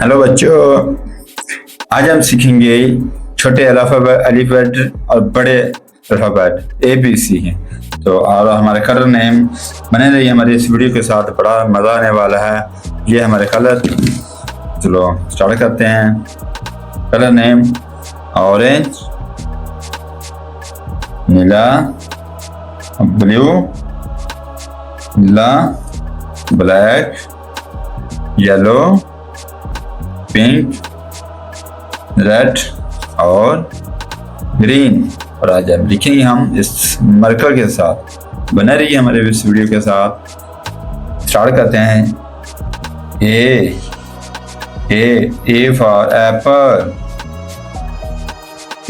Hello बच्चों, आज हम सीखेंगे छोटे अल्फाबेट और बड़े अल्फाबेट ABC हैं। तो और हमारे कलर नेम बने रहिए हमारे इस वीडियो के साथ, बड़ा मज़ा आने वाला है। ये हमारे कलर, चलो स्टार्ट करते हैं। कलर नेम ऑरेंज, नीला, ब्लू, नीला, ब्लैक, येलो, पिंक, रेड और ग्रीन। और आज हम लिखेंगे हम इस मार्कर के साथ। बने रहिए हमारे इस वीडियो के साथ। स्टार्ट करते हैं। A for apple,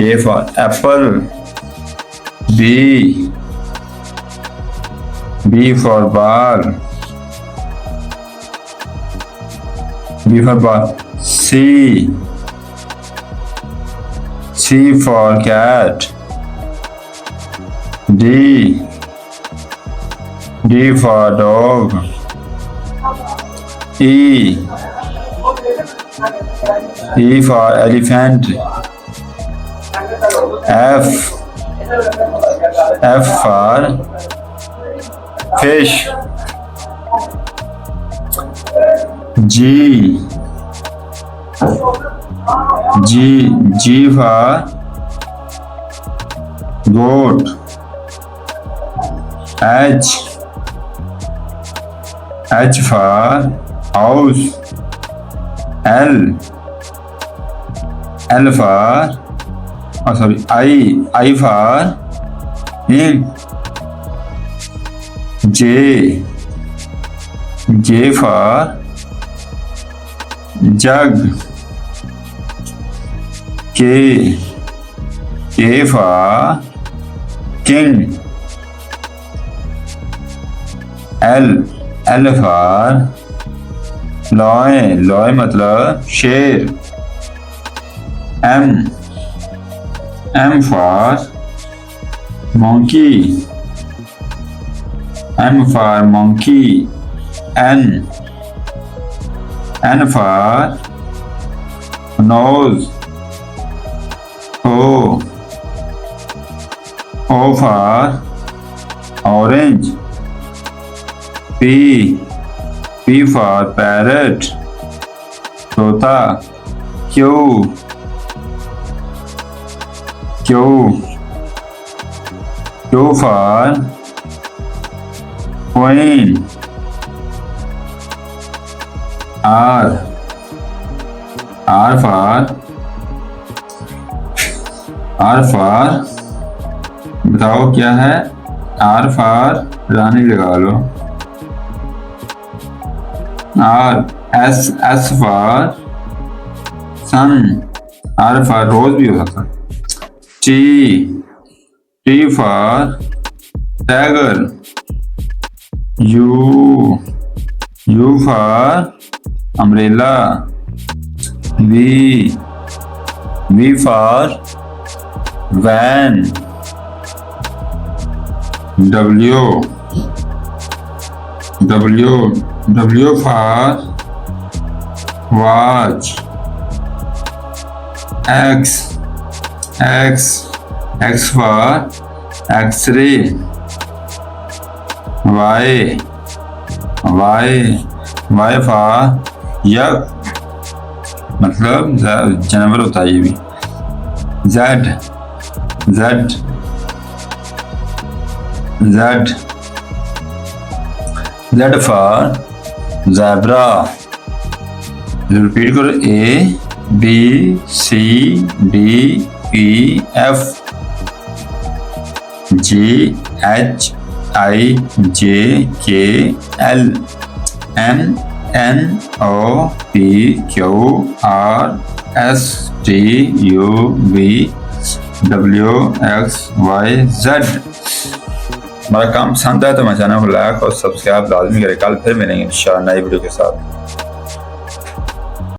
A for apple. B for ball, B for ball. C for cat. D for dog. E for elephant. F for fish. G for goat. H for house. L for I for ink. J for jug. K for king. L for lion मतलब शेर. M for monkey. N for nose. O for orange. P for parrot तोता. Q for queen. R for बताओ क्या है? R for रानी लगा लो. S for sun. R for रोज भी हो सकता. T for tiger. U for umbrella. V for van. W for watch. X for X-ray. Y for yak मतलब जानवर होता है ये भी. Z for zebra. रिपीट करो. A B C D E F G H I J K L M N O P Q R S T U V W X Y Z। हमारा काम पसंद है तो हमारे चैनल को like और subscribe लाजमी करें। कल फिर मिलेंगे इंशाअल्लाह नई वीडियो के साथ।